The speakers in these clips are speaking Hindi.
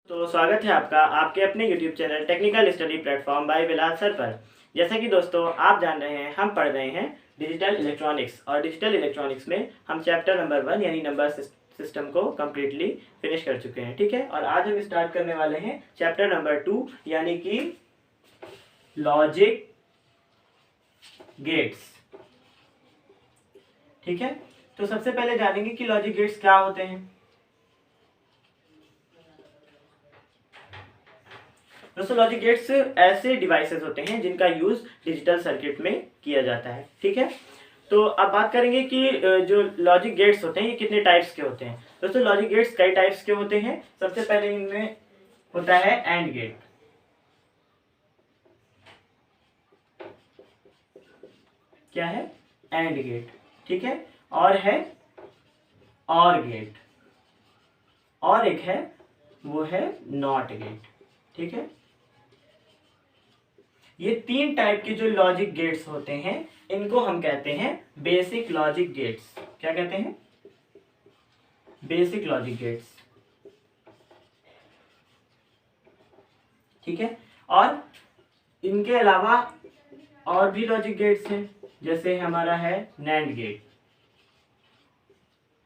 तो स्वागत है आपका आपके अपने YouTube channel technical study platform bye Bilal sir पर। जैसा कि दोस्तों आप जान रहे हैं, हम पढ़ रहे हैं डिजिटल इलेक्ट्रॉनिक्स, और डिजिटल इलेक्ट्रॉनिक्स में हम चैप्टर नंबर 1 यानी नंबर सिस्टम को कम्प्लीटली फिनिश कर चुके हैं। ठीक है, और आज हम स्टार्ट करने वाले हैं चैप्टर नंबर 2 यानी कि लॉजिक गेट्स। ठीक है, तो सबसे पहले जानेंगे कि लॉजिक गेट्स क्या होते हैं। दोस्तों, लॉजिक गेट्स ऐसे डिवाइसेस होते हैं जिनका यूज डिजिटल सर्किट में किया जाता है। ठीक है, तो अब बात करेंगे कि जो लॉजिक गेट्स होते हैं ये कितने टाइप्स के होते हैं। दोस्तों, लॉजिक गेट्स कई टाइप्स के होते हैं। सबसे पहले इनमें होता है एंड गेट। क्या है? And gate. ठीक है, और है और गेट, और एक है वो है नॉट गेट। ठीक है, ये तीन टाइप के जो लॉजिक गेट्स होते हैं इनको हम कहते हैं बेसिक लॉजिक गेट्स। क्या कहते हैं? Basic logic gates. ठीक है, और इनके अलावा और भी लॉजिक गेट्स हैं, जैसे हमारा है नैंड गेट।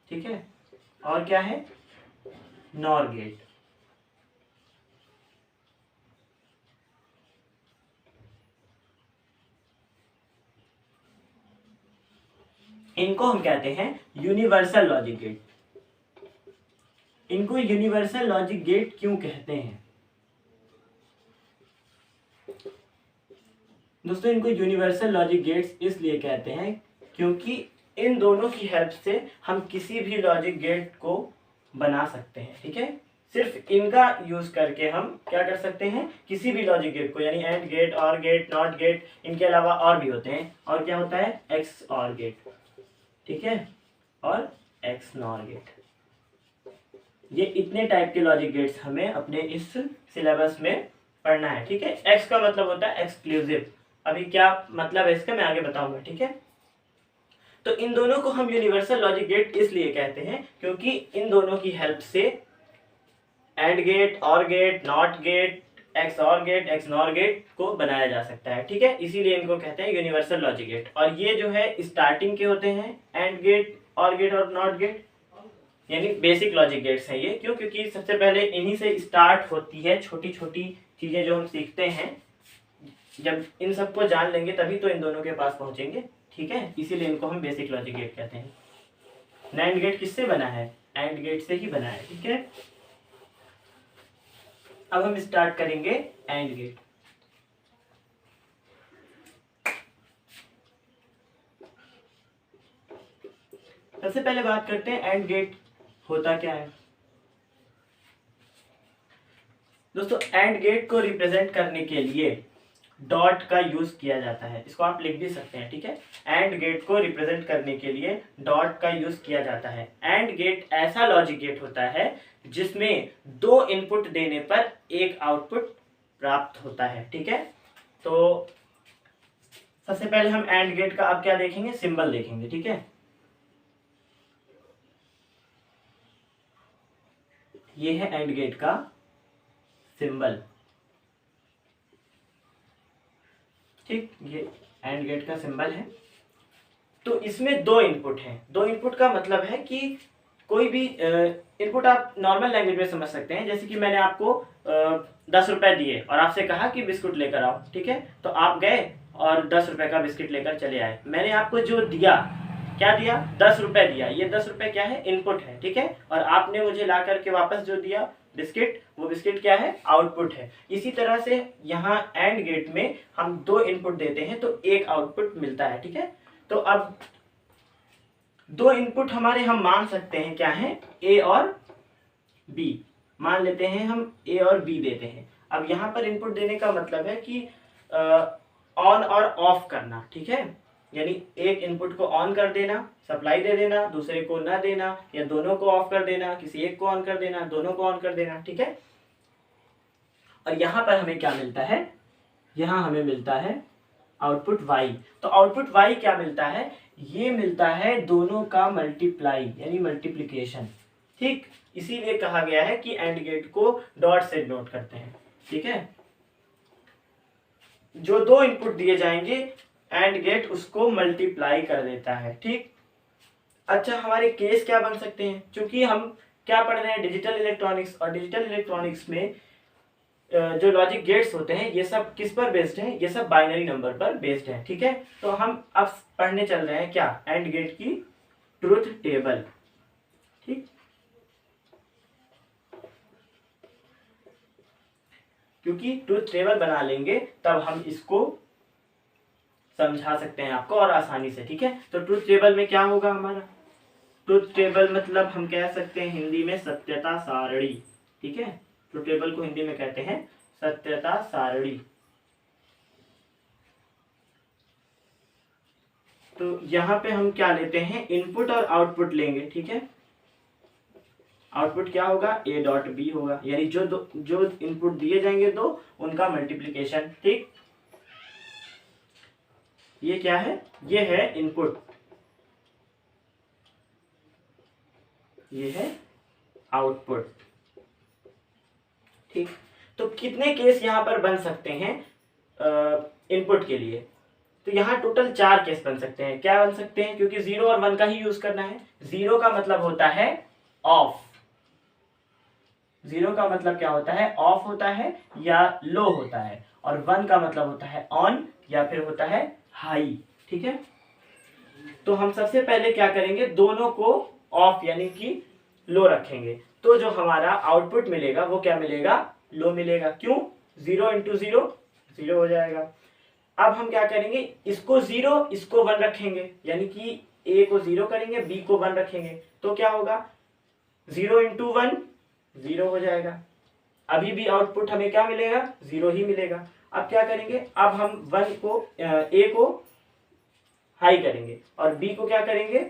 ठीक है, और क्या है? Nor gate. इनको हम कहते हैं यूनिवर्सल लॉजिक गेट। इनको यूनिवर्सल लॉजिक गेट क्यों कहते हैं? दोस्तों, इनको यूनिवर्सल लॉजिक गेट्स इसलिए कहते हैं क्योंकि इन दोनों की हेल्प से हम किसी भी लॉजिक गेट को बना सकते हैं। ठीक है, सिर्फ इनका यूज करके हम क्या कर सकते हैं, किसी भी लॉजिक गेट को, यानी एंड गेट, और गेट, नॉट गेट, इनके अलावा और भी होते हैं। और क्या होता है? एक्स और गेट। ठीक है, और एक्स नॉर गेट। ये इतने टाइप के लॉजिक गेट्स हमें अपने इस सिलेबस में पढ़ना है। ठीक है, एक्स का मतलब होता है एक्सक्लूसिव। अभी क्या मतलब है इसका मैं आगे बताऊंगा। ठीक है, तो इन दोनों को हम यूनिवर्सल लॉजिक गेट इसलिए कहते हैं क्योंकि इन दोनों की हेल्प से एंड गेट, और गेट, नॉट गेट, एक्स और गेट, एक्स नॉर गेट को बनाया जा सकता है। ठीक है, इसीलिए इनको कहते हैं यूनिवर्सल लॉजिक गेट। और ये जो है स्टार्टिंग के होते हैं, एंड गेट, और गेट और नॉट गेट, यानी बेसिक लॉजिक गेट्स हैं ये। क्यों? क्योंकि सबसे पहले इन्हीं से स्टार्ट होती है छोटी छोटी चीजें जो हम सीखते हैं। जब इन सबको जान लेंगे तभी तो इन दोनों के पास पहुंचेंगे। ठीक है, इसीलिए इनको हम बेसिक लॉजिक गेट कहते हैं। नैंड गेट किससे बना है? एंड गेट से ही बना है। ठीक है, अब हम स्टार्ट करेंगे एंड गेट। सबसे पहले बात करते हैं एंड गेट होता क्या है। दोस्तों, एंड गेट को रिप्रेजेंट करने के लिए डॉट का यूज किया जाता है। इसको आप लिख भी सकते हैं। ठीक है, एंड गेट को रिप्रेजेंट करने के लिए डॉट का यूज किया जाता है। एंड गेट ऐसा लॉजिक गेट होता है जिसमें दो इनपुट देने पर एक आउटपुट प्राप्त होता है। ठीक है, तो सबसे पहले हम एंड गेट का अब क्या देखेंगे, सिंबल देखेंगे। ठीक है, ये है एंड गेट का सिंबल। ठीक, ये एंड गेट का सिंबल है। तो इसमें दो इनपुट हैं। दो इनपुट का मतलब है कि कोई भी इनपुट आप नॉर्मल लैंग्वेज में समझ सकते हैं। जैसे कि मैंने आपको 10 रुपए दिए और आपसे कहा कि बिस्कुट लेकर आओ। ठीक है, तो आप गए और 10 रुपए का बिस्किट लेकर चले आए। मैंने आपको जो दिया, क्या दिया? 10 रुपए दिया। ये 10 रुपए क्या है? इनपुट है। ठीक है, और आपने मुझे ला करके वापस जो दिया बिस्किट, वो बिस्किट क्या है? आउटपुट है। इसी तरह से यहाँ एंड गेट में हम दो इनपुट देते हैं तो एक आउटपुट मिलता है। ठीक है, तो अब दो इनपुट हमारे हम मान सकते हैं क्या है? ए और बी मान लेते हैं हम, ए और बी देते हैं। अब यहाँ पर इनपुट देने का मतलब है कि ऑन और ऑफ करना। ठीक है, यानी एक इनपुट को ऑन कर देना, सप्लाई दे देना, दूसरे को ना देना, या दोनों को ऑफ कर देना, किसी एक को ऑन कर देना, दोनों को ऑन कर देना। ठीक है, और यहाँ पर हमें क्या मिलता है? यहाँ हमें मिलता है आउटपुट y। तो आउटपुट y क्या मिलता है? ये मिलता है दोनों का मल्टीप्लाई, यानी मल्टीप्लिकेशन। ठीक, इसीलिए कहा गया है कि एंड गेट को डॉट से नोट करते हैं। ठीक है, जो दो इनपुट दिए जाएंगे एंड गेट उसको मल्टीप्लाई कर देता है। ठीक, अच्छा हमारे केस क्या बन सकते हैं, क्योंकि हम क्या पढ़ रहे हैं, डिजिटल इलेक्ट्रॉनिक्स, और डिजिटल इलेक्ट्रॉनिक्स में जो लॉजिक गेट्स होते हैं ये सब किस पर बेस्ड हैं, ये सब बाइनरी नंबर पर बेस्ड हैं। ठीक है, तो हम अब पढ़ने चल रहे हैं क्या, एंड गेट की ट्रुथ टेबल। ठीक, क्योंकि ट्रुथ टेबल बना लेंगे तब हम इसको समझा सकते हैं आपको और आसानी से। ठीक है, तो ट्रुथ टेबल में क्या होगा हमारा, ट्रुथ टेबल मतलब हम कह सकते हैं हिंदी में सत्यता सारणी। ठीक है, ट्रुथ टेबल को हिंदी में कहते हैं सत्यता सारणी। तो यहां पे हम क्या लेते हैं, इनपुट और आउटपुट लेंगे। ठीक है, आउटपुट क्या होगा, ए डॉट बी होगा, यानी जो इनपुट दिए जाएंगे दो उनका मल्टीप्लिकेशन। ठीक, ये क्या है, ये है इनपुट, ये है आउटपुट। ठीक, तो कितने केस यहां पर बन सकते हैं इनपुट के लिए, तो यहां टोटल 4 केस बन सकते हैं। क्या बन सकते हैं, क्योंकि 0 और 1 का ही यूज करना है। 0 का मतलब होता है ऑफ, 0 का मतलब क्या होता है, ऑफ होता है या लो होता है, और 1 का मतलब होता है ऑन या फिर होता है हाई। ठीक है, तो हम सबसे पहले क्या करेंगे, दोनों को ऑफ यानी कि लो रखेंगे, तो जो हमारा आउटपुट मिलेगा वो क्या मिलेगा, लो मिलेगा। क्यों, 0 इंटू 0 0 हो जाएगा। अब हम क्या करेंगे, इसको 0 इसको 1 रखेंगे, यानी कि ए को 0 करेंगे, बी को 1 रखेंगे, तो क्या होगा, 0 इंटू 1 0 हो जाएगा। अभी भी आउटपुट हमें क्या मिलेगा, 0 ही मिलेगा। अब क्या करेंगे, अब हम 1 को ए को हाई करेंगे और बी को क्या करेंगे,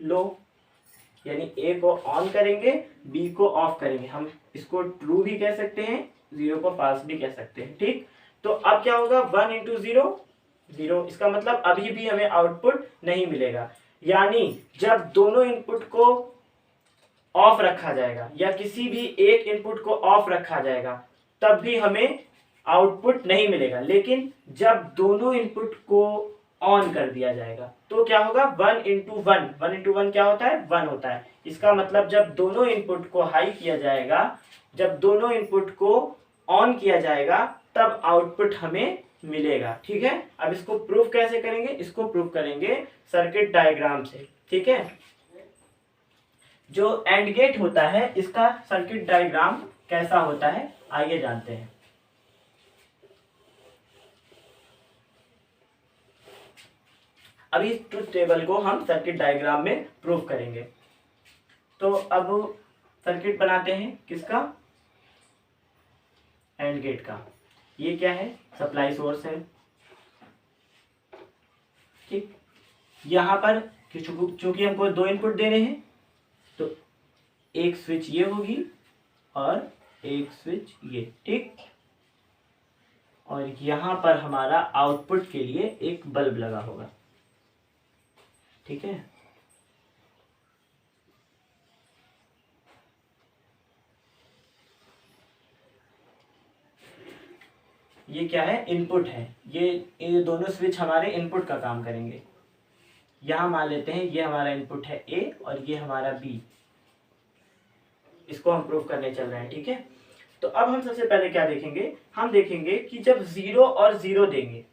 लो, यानी ए को ऑन करेंगे, बी को ऑफ करेंगे। हम इसको ट्रू भी कह सकते हैं, 0 को फॉल्स भी कह सकते हैं। ठीक, तो अब क्या होगा, 1 इंटू 0 0, इसका मतलब अभी भी हमें आउटपुट नहीं मिलेगा। यानी जब दोनों इनपुट को ऑफ रखा जाएगा या किसी भी एक इनपुट को ऑफ रखा जाएगा तब भी हमें आउटपुट नहीं मिलेगा, लेकिन जब दोनों इनपुट को ऑन कर दिया जाएगा तो क्या होगा, 1 इंटू 1, 1 इंटू 1 क्या होता है, 1 होता है। इसका मतलब जब दोनों इनपुट को हाई किया जाएगा, जब दोनों इनपुट को ऑन किया जाएगा तब आउटपुट हमें मिलेगा। ठीक है, अब इसको प्रूफ कैसे करेंगे, इसको प्रूफ करेंगे सर्किट डायग्राम से। ठीक है, जो एंड गेट होता है इसका सर्किट डायग्राम कैसा होता है, आइए जानते हैं। अभी इस ट्रुथ टेबल को हम सर्किट डायग्राम में प्रूफ करेंगे। तो अब सर्किट बनाते हैं किसका, एंड गेट का। ये क्या है, सप्लाई सोर्स है। ठीक, यहां पर चूंकि हमको 2 इनपुट देने हैं तो एक स्विच ये होगी और एक स्विच ये। ठीक, और यहां पर हमारा आउटपुट के लिए एक बल्ब लगा होगा। ठीक है, ये क्या है, इनपुट है। ये दोनों स्विच हमारे इनपुट का काम करेंगे। यहां मान लेते हैं ये हमारा इनपुट है ए और ये हमारा बी, इसको हम प्रूफ करने चल रहे हैं। ठीक है, तो अब हम सबसे पहले क्या देखेंगे, हम देखेंगे कि जब 0 और 0 देंगे,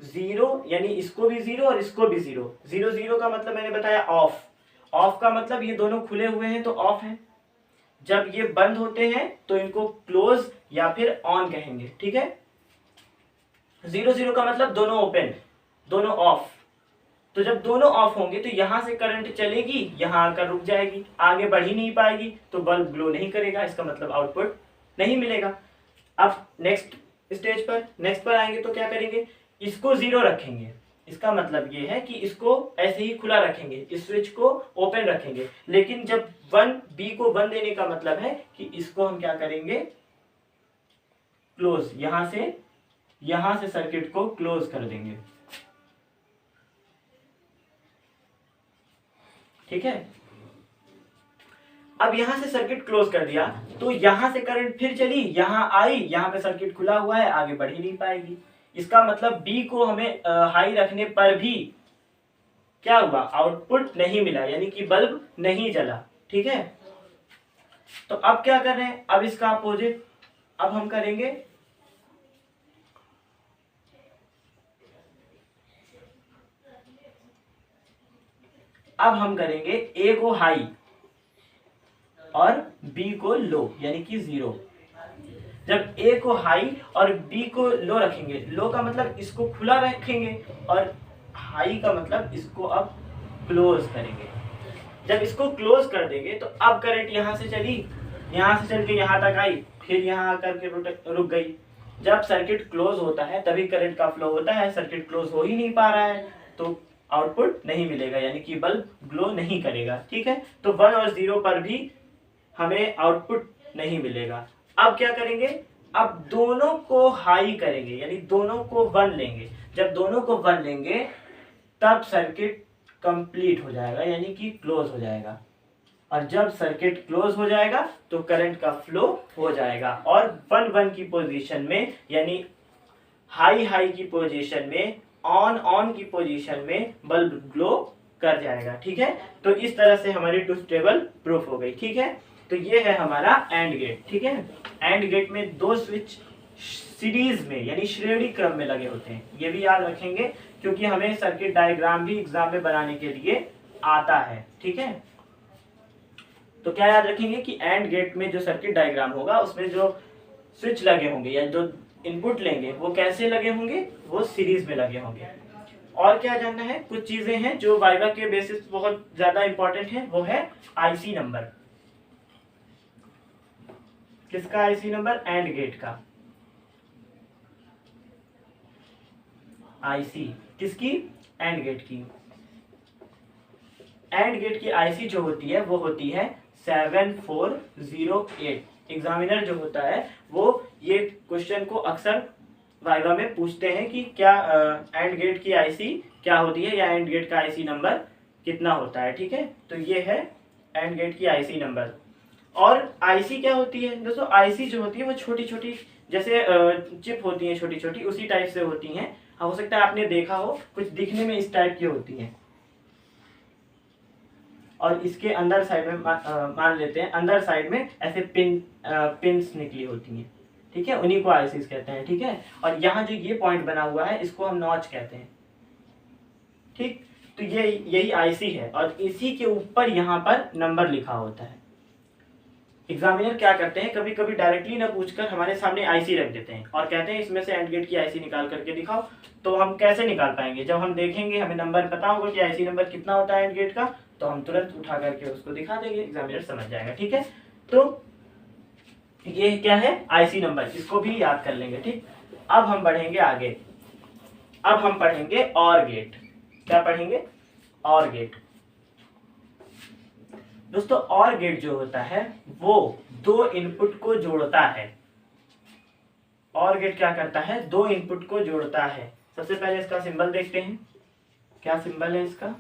0 यानी इसको भी 0 और इसको भी 0, 0 0 का मतलब मैंने बताया ऑफ, ऑफ का मतलब ये दोनों खुले हुए हैं तो ऑफ है। जब ये बंद होते हैं तो इनको क्लोज या फिर ऑन कहेंगे। ठीक है, 0 0 का मतलब दोनों ओपन, दोनों ऑफ। तो जब दोनों ऑफ होंगे तो यहां से करंट चलेगी, यहां आकर रुक जाएगी, आगे बढ़ ही नहीं पाएगी, तो बल्ब ग्लो नहीं करेगा, इसका मतलब आउटपुट नहीं मिलेगा। अब नेक्स्ट पर आएंगे तो क्या करेंगे, इसको 0 रखेंगे, इसका मतलब ये है कि इसको ऐसे ही खुला रखेंगे, इस स्विच को ओपन रखेंगे। लेकिन जब 1 बी को 1 देने का मतलब है कि इसको हम क्या करेंगे, क्लोज, यहां से सर्किट को क्लोज कर देंगे। ठीक है, अब यहाँ से सर्किट क्लोज कर दिया तो यहाँ से करंट फिर चली, यहाँ आई, यहाँ पे सर्किट खुला हुआ है, आगे बढ़ ही नहीं पाएगी। इसका मतलब बी को हमें हाई रखने पर भी क्या हुआ, आउटपुट नहीं मिला, यानी कि बल्ब नहीं जला। ठीक है, तो अब क्या कर रहे हैं, अब इसका अपोजिट अब हम करेंगे, अब हम करेंगे ए को हाई और बी को लो, यानी कि 0। जब ए को हाई और बी को लो रखेंगे, लो का मतलब इसको खुला रखेंगे और हाई का मतलब इसको अब क्लोज करेंगे। जब इसको क्लोज कर देंगे तो अब करंट यहाँ से चली, यहाँ से चल के यहाँ तक आई, फिर यहाँ आकर के रुक गई। जब सर्किट क्लोज होता है तभी करंट का फ्लो होता है, सर्किट क्लोज हो ही नहीं पा रहा है तो आउटपुट नहीं मिलेगा, यानी कि बल्ब ग्लो नहीं करेगा। ठीक है, तो 1 और 0 पर भी हमें आउटपुट नहीं मिलेगा। अब क्या करेंगे, अब दोनों को हाई करेंगे, यानी दोनों को 1 लेंगे। जब दोनों को 1 लेंगे तब सर्किट कंप्लीट हो जाएगा, यानी कि क्लोज हो जाएगा। और जब सर्किट क्लोज हो जाएगा तो करंट का फ्लो हो जाएगा और 1-1 की पोजीशन में, यानी हाई की पोजीशन में, ऑन की पोजीशन में बल्ब ग्लो कर जाएगा। ठीक है, तो इस तरह से हमारी ट्रुथ टेबल प्रूफ हो गई। ठीक है, तो ये है हमारा एंड गेट। ठीक है, एंड गेट में 2 स्विच सीरीज में यानी श्रेणी क्रम में लगे होते हैं, ये भी याद रखेंगे क्योंकि हमें सर्किट डायग्राम भी एग्जाम में बनाने के लिए आता है। ठीक है, तो क्या याद रखेंगे कि एंड गेट में जो सर्किट डायग्राम होगा उसमें जो स्विच लगे होंगे या जो इनपुट लेंगे वो कैसे लगे होंगे, वो सीरीज में लगे होंगे। और क्या जानना है, कुछ चीजें हैं जो वाइवा के बेसिस बहुत ज्यादा इंपॉर्टेंट है, वो है आईसी नंबर। किसका आईसी नंबर, एंड गेट का आईसी, किसकी, एंड गेट की। एंड गेट की आईसी जो होती है वो होती है 7408। एग्जामिनर जो होता है वो ये क्वेश्चन को अक्सर वाइवा में पूछते हैं कि क्या एंड गेट की आईसी क्या होती है या एंड गेट का आईसी नंबर कितना होता है। ठीक है, तो ये है एंड गेट की आईसी नंबर। और आईसी क्या होती है दोस्तों, आईसी जो होती है वो छोटी छोटी जैसे चिप होती है, छोटी छोटी उसी टाइप से होती हैं। हो सकता है आपने देखा हो, कुछ दिखने में इस टाइप की होती हैं और इसके अंदर साइड में मान लेते हैं अंदर साइड में ऐसे पिंस निकली होती हैं। ठीक है, उन्हीं को आईसीज कहते हैं। ठीक है, और यहाँ जो ये पॉइंट बना हुआ है इसको हम नॉच कहते हैं। ठीक, तो ये यही आईसी है और इसी के ऊपर यहाँ पर नंबर लिखा होता है। एग्जामिनर क्या करते हैं, कभी कभी डायरेक्टली ना पूछकर हमारे सामने आईसी रख देते हैं और कहते हैं इसमें से एंड गेट की आईसी निकाल करके दिखाओ। तो हम कैसे निकाल पाएंगे, जब हम देखेंगे हमें नंबर पता होगा कि आईसी नंबर कितना होता है एंड गेट का, तो हम तुरंत उठा करके उसको दिखा देंगे, एग्जामिनर समझ जाएगा। ठीक है, तो ये क्या है, आईसी नंबर, इसको भी याद कर लेंगे। ठीक, अब हम बढ़ेंगे आगे, अब हम पढ़ेंगे और गेट। क्या पढ़ेंगे, और गेट। दोस्तों और गेट जो होता है वो 2 इनपुट को जोड़ता है। और गेट क्या करता है, 2 इनपुट को जोड़ता है। सबसे पहले इसका सिंबल देखते हैं, क्या सिंबल है इसका,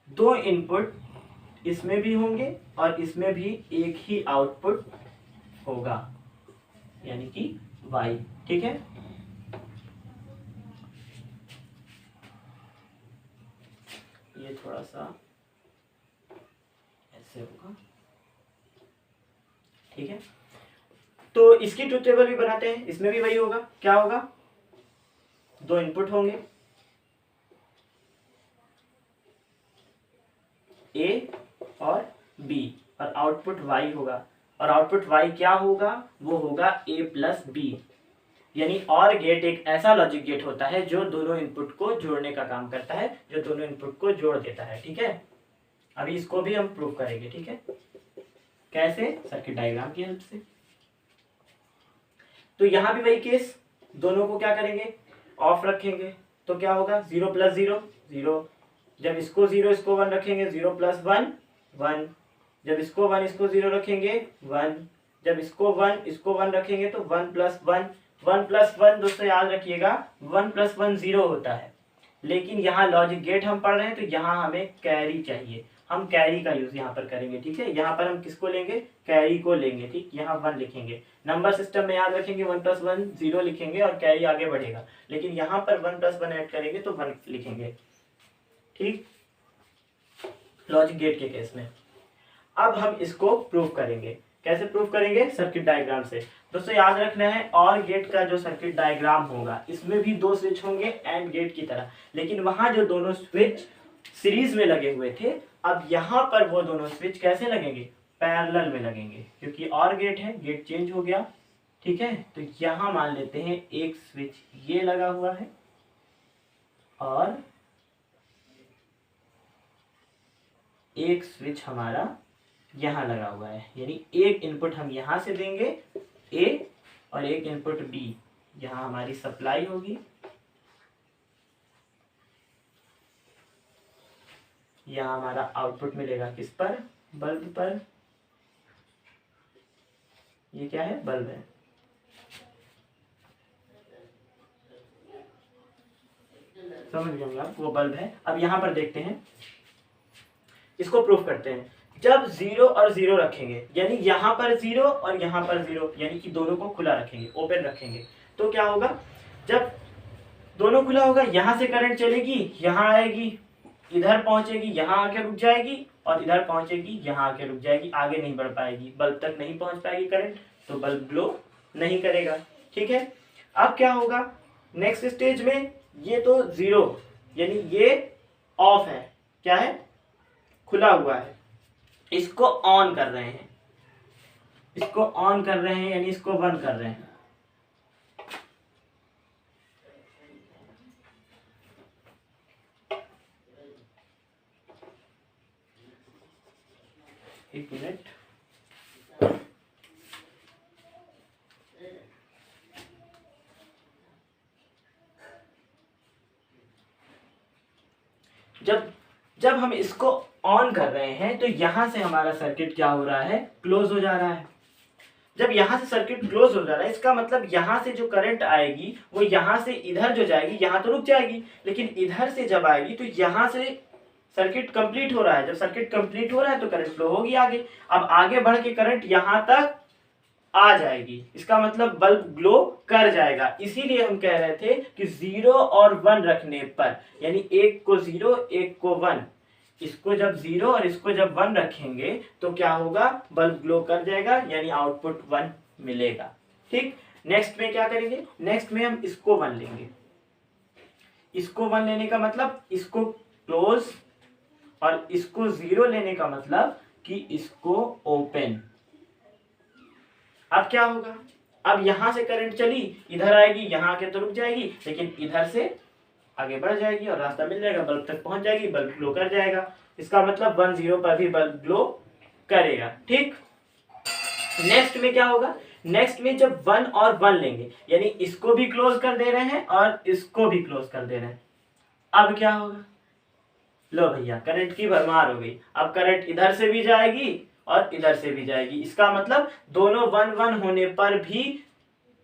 दो इनपुट इसमें भी होंगे और इसमें भी एक ही आउटपुट होगा, यानी कि y। ठीक है, ये थोड़ा सा ऐसे होगा। ठीक है, तो इसकी ट्रुथ टेबल भी बनाते हैं, इसमें भी वही होगा। क्या होगा, 2 इनपुट होंगे A और B और आउटपुट Y होगा और आउटपुट Y क्या होगा, वो होगा A प्लस B। यानी और गेट एक ऐसा लॉजिक गेट होता है जो दोनों इनपुट को जोड़ने का काम करता है, जो दोनों इनपुट को जोड़ देता है। ठीक है, अभी इसको भी हम प्रूव करेंगे। ठीक है, कैसे, सर्किट डायग्राम की हेल्प से। तो यहां भी वही केस, दोनों को क्या करेंगे, ऑफ रखेंगे, तो क्या होगा 0 प्लस 0 0। जब इसको 0 इसको 1 रखेंगे, 0 प्लस 1 1। जब इसको 1 इसको 0 रखेंगे 1, जब इसको 1 इसको 1 रखेंगे तो 1 प्लस 1, 1 प्लस 1 दोस्तों याद रखिएगा 1 प्लस 1 0 होता है। लेकिन यहाँ लॉजिक गेट हम पढ़ रहे हैं तो यहाँ हमें कैरी चाहिए, हम कैरी का यूज यहाँ पर करेंगे। ठीक है, यहाँ पर हम किसको लेंगे, कैरी को लेंगे। ठीक, यहाँ 1 लिखेंगे, नंबर सिस्टम में याद रखेंगे 1 प्लस 1 0 लिखेंगे और कैरी आगे बढ़ेगा। लेकिन यहाँ पर 1 प्लस 1 ऐड करेंगे तो 1 लिखेंगे। ठीक, लॉजिक गेट के केस में। अब हम इसको प्रूव करेंगे। कैसे प्रूव करेंगे, सर्किट डायग्राम से। दोस्तों याद रखना है और गेट का जो सर्किट डायग्राम होगा इसमें भी 2 स्विच होंगे एंड गेट की तरह, लेकिन वहां जो दोनों स्विच सीरीज में लगे हुए थे, अब यहाँ पर वो दोनों स्विच कैसे लगेंगे, पैरेलल में लगेंगे, क्योंकि और गेट है, गेट चेंज हो गया। ठीक है, तो यहाँ मान लेते हैं एक स्विच ये लगा हुआ है और एक स्विच हमारा यहाँ लगा हुआ है, यानी एक इनपुट हम यहाँ से देंगे A और एक इनपुट B, यहाँ हमारी सप्लाई होगी, यहाँ हमारा आउटपुट मिलेगा किस पर, बल्ब पर। ये क्या है, बल्ब है। समझ गए आप, वो बल्ब है। अब यहाँ पर देखते हैं, इसको प्रूफ करते हैं। जब 0 और 0 रखेंगे, यानी यहाँ पर 0 और यहाँ पर 0, यानी कि दोनों को खुला रखेंगे, ओपन रखेंगे, तो क्या होगा, जब दोनों खुला होगा यहाँ से करंट चलेगी, यहाँ आएगी, इधर पहुंचेगी, यहाँ आके रुक जाएगी, और इधर पहुंचेगी, यहाँ आके रुक जाएगी, आगे नहीं बढ़ पाएगी, बल्ब तक नहीं पहुंच पाएगी करंट, तो बल्ब ग्लो नहीं करेगा। ठीक है, अब क्या होगा, नेक्स्ट स्टेज में ये तो 0 यानी ये ऑफ है, क्या है, खुला हुआ है, इसको ऑन कर रहे हैं, इसको ऑन कर रहे हैं यानी इसको बंद कर रहे हैं। एक मिनट, जब हम इसको ऑन कर रहे हैं तो यहां से हमारा सर्किट क्या हो रहा है, क्लोज हो जा रहा है। जब यहां से सर्किट क्लोज हो जा रहा है, इसका मतलब यहां से जो करंट आएगी वो यहां से इधर जो जाएगी, यहां तो रुक जाएगी, लेकिन इधर से जब आएगी तो यहां से सर्किट कंप्लीट हो रहा है। जब सर्किट कंप्लीट हो रहा है तो करंट फ्लो होगी आगे, अब आगे बढ़ के करंट यहां तक आ जाएगी, इसका मतलब बल्ब ग्लो कर जाएगा। इसीलिए हम कह रहे थे कि 0 और 1 रखने पर, यानी एक को 0 एक को 1, इसको जब 0 और इसको जब 1 रखेंगे तो क्या होगा, बल्ब ग्लो कर जाएगा, यानी आउटपुट 1 मिलेगा। ठीक, नेक्स्ट में क्या करेंगे, नेक्स्ट में हम इसको 1 लेंगे, इसको 1 लेने का मतलब इसको क्लोज, और इसको 0 लेने का मतलब कि इसको ओपन। अब क्या होगा, अब यहां से करंट चली, इधर आएगी, यहां आके तो रुक जाएगी, लेकिन इधर से आगे बढ़ जाएगी और रास्ता मिल जाएगा, बल्ब तक पहुंच जाएगी, बल्ब ग्लो कर जाएगा। इसका मतलब 1 0 पर भी बल्ब ग्लो करेगा। ठीक, नेक्स्ट में क्या होगा, नेक्स्ट में जब 1 और 1 लेंगे, यानी इसको भी क्लोज कर दे रहे हैं और इसको भी क्लोज कर दे रहे हैं, अब क्या होगा, लो भैया करंट की भरमार हो गई। अब करंट इधर से भी जाएगी और इधर से भी जाएगी, इसका मतलब दोनों 1 1 होने पर भी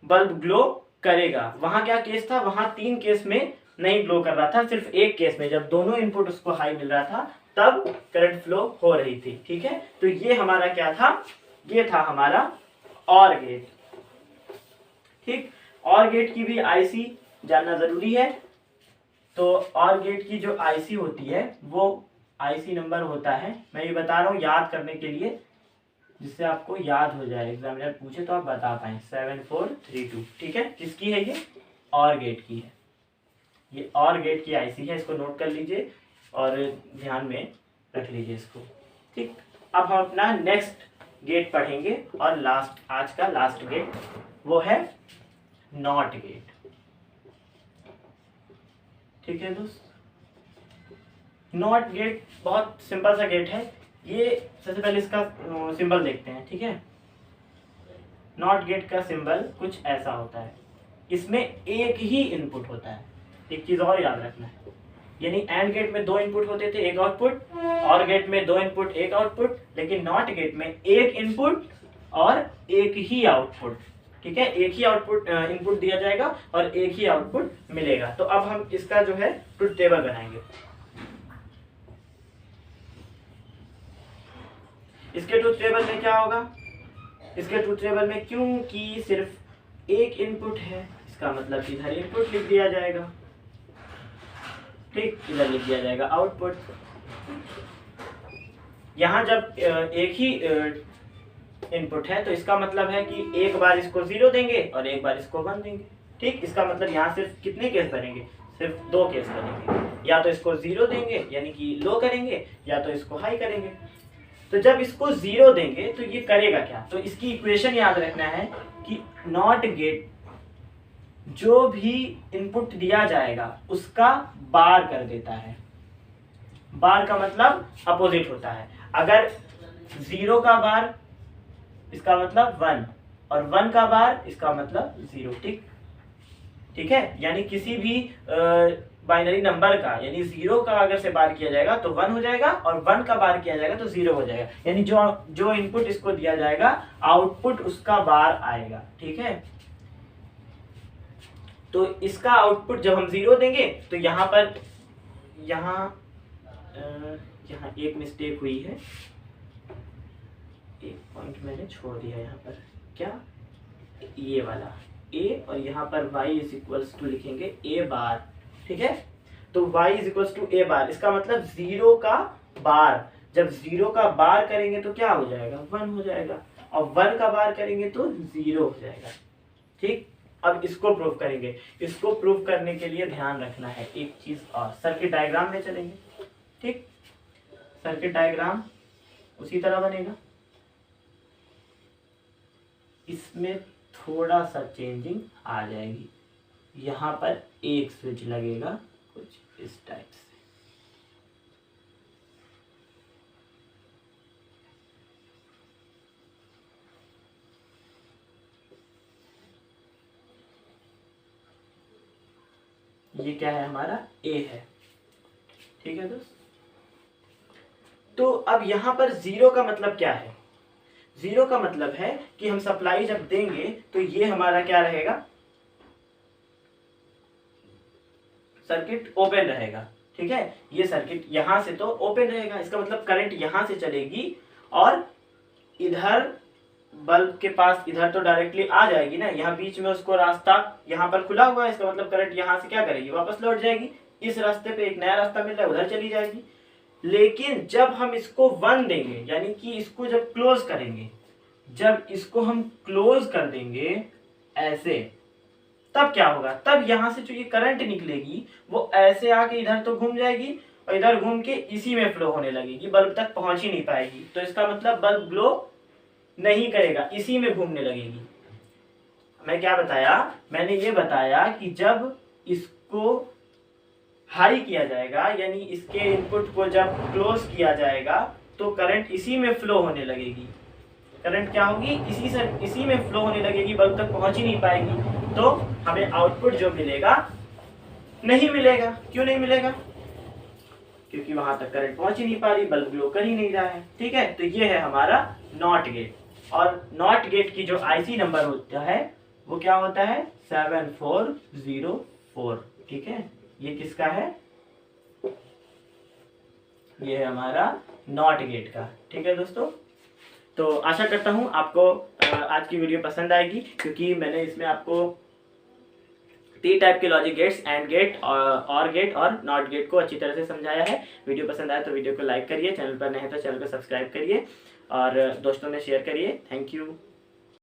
बल्ब ग्लो करेगा। वहां क्या केस था, वहां 3 केस में नहीं ग्लो कर रहा था, सिर्फ एक केस में जब दोनों इनपुट उसको हाई मिल रहा था तब करंट फ्लो हो रही थी। ठीक है, तो ये हमारा क्या था, ये था हमारा और गेट। ठीक, और गेट की भी आईसी जानना जरूरी है। तो और गेट की जो आईसी होती है वो आईसी नंबर होता है, मैं ये बता रहा हूँ याद करने के लिए, जिससे आपको याद हो जाए, एग्जामिनर पूछे तो आप बता पाए, 7432। ठीक है, किसकी है ये, और गेट की है, ये और गेट की आईसी है, इसको नोट कर लीजिए और ध्यान में रख लीजिए इसको। ठीक, अब हम अपना नेक्स्ट गेट पढ़ेंगे और लास्ट, आज का लास्ट गेट वो है नॉट गेट। ठीक है दोस्त, नॉट गेट बहुत सिंपल सा गेट है। ये सबसे पहले इसका सिंबल देखते हैं। ठीक है, नॉट गेट का सिंबल कुछ ऐसा होता है, इसमें एक ही इनपुट होता है। एक चीज और याद रखना है, यानी एंड गेट में 2 इनपुट होते थे, एक आउटपुट, और गेट में 2 इनपुट एक आउटपुट, लेकिन नॉट गेट में एक इनपुट और एक ही आउटपुट। ठीक है, एक ही आउटपुट इनपुट दिया जाएगा और एक ही आउटपुट मिलेगा। तो अब हम इसका जो है ट्रुथ टेबल बनाएंगे। इसके ट्रुथ टेबल में क्या होगा, इसके ट्रुथ टेबल में क्योंकि सिर्फ एक इनपुट है, इसका मतलब इधर इनपुट लिख दिया जाएगा, ठीक, इधर लिख दिया जाएगा आउटपुट। यहां जब एक ही इनपुट है तो इसका मतलब है कि एक बार इसको 0 देंगे और एक बार इसको 1 देंगे। ठीक, इसका मतलब यहाँ सिर्फ कितने केस बनेंगे, सिर्फ 2 केस बनेंगे, या तो इसको 0 देंगे यानी कि लो करेंगे, या तो इसको हाई करेंगे। तो जब इसको 0 देंगे तो ये करेगा क्या, तो इसकी इक्वेशन याद रखना है कि नॉट गेट जो भी इनपुट दिया जाएगा उसका बार कर देता है। बार का मतलब अपोजिट होता है। अगर 0 का बार इसका मतलब 1 और 1 का बार इसका मतलब 0। ठीक, ठीक है, यानी किसी भी बाइनरी नंबर का, यानी 0 का अगर से बार किया जाएगा तो 1 हो जाएगा और 1 का बार किया जाएगा तो 0 हो जाएगा। यानी जो इनपुट इसको दिया जाएगा आउटपुट उसका बार आएगा। ठीक है, तो इसका आउटपुट जब हम 0 देंगे तो यहाँ पर यहाँ एक मिस्टेक हुई है, एक पॉइंट मैंने छोड़ दिया यहाँ पर, क्या, ये वाला a, और यहाँ पर y इज इक्वल्स टू लिखेंगे a बार। ठीक है, तो y is equals to a bar, इसका मतलब 0 का बार, जब 0 का बार करेंगे तो क्या हो जाएगा, 1 हो जाएगा, और 1 का बार करेंगे तो 0 हो जाएगा। ठीक, अब इसको प्रूव करेंगे। इसको प्रूव करने के लिए ध्यान रखना है एक चीज और, सर्किट डायग्राम में चलेंगे। ठीक, सर्किट डायग्राम उसी तरह बनेगा, इसमें थोड़ा सा चेंजिंग आ जाएगी। यहाँ पर एक स्विच लगेगा कुछ इस टाइप से, ये क्या है हमारा A है। ठीक है दोस्त, तो अब यहाँ पर 0 का मतलब क्या है, 0 का मतलब है कि हम सप्लाई जब देंगे तो ये हमारा क्या रहेगा, सर्किट ओपन रहेगा। ठीक है, ये सर्किट यहां से तो ओपन रहेगा, इसका मतलब करंट यहां से चलेगी और इधर बल्ब के पास इधर तो डायरेक्टली आ जाएगी ना, यहाँ बीच में उसको रास्ता यहाँ पर खुला हुआ है, इसका मतलब करंट यहाँ से क्या करेगी, वापस लौट जाएगी। इस रास्ते पे एक नया रास्ता मिल रहा है, उधर चली जाएगी। लेकिन जब हम इसको 1 देंगे, यानी कि इसको जब क्लोज करेंगे, जब इसको हम क्लोज कर देंगे ऐसे, तब क्या होगा, तब यहां से जो ये करंट निकलेगी वो ऐसे आके इधर तो घूम जाएगी और इधर घूम के इसी में फ्लो होने लगेगी, बल्ब तक पहुंच ही नहीं पाएगी। तो इसका मतलब बल्ब ग्लो नहीं करेगा, इसी में घूमने लगेगी। मैं क्या बताया, मैंने ये बताया कि जब इसको हाई किया जाएगा, यानी इसके इनपुट को जब क्लोज किया जाएगा तो करंट इसी में फ्लो होने लगेगी। करंट क्या होगी, इसी में फ्लो होने लगेगी, बल्ब तक पहुंच ही नहीं पाएगी। तो हमें आउटपुट जो मिलेगा नहीं मिलेगा। क्यों नहीं मिलेगा, क्योंकि वहां तक करंट पहुंच ही नहीं पा रही, बल्ब ग्लो कर ही नहीं रहा है। ठीक है, तो ये है हमारा नॉट गेट। और नॉट गेट की जो आईसी नंबर होता है वो क्या होता है, 7404। ठीक है, ये किसका है, ये है हमारा नॉट गेट का। ठीक है दोस्तों, तो आशा करता हूं आपको आज की वीडियो पसंद आएगी, क्योंकि मैंने इसमें आपको 3 टाइप के लॉजिक गेट्स, एंड गेट, और गेट और नॉट गेट को अच्छी तरह से समझाया है। वीडियो पसंद आया तो वीडियो को लाइक करिए, चैनल पर नए हैं तो चैनल को सब्सक्राइब करिए और दोस्तों में शेयर करिए। Thank you.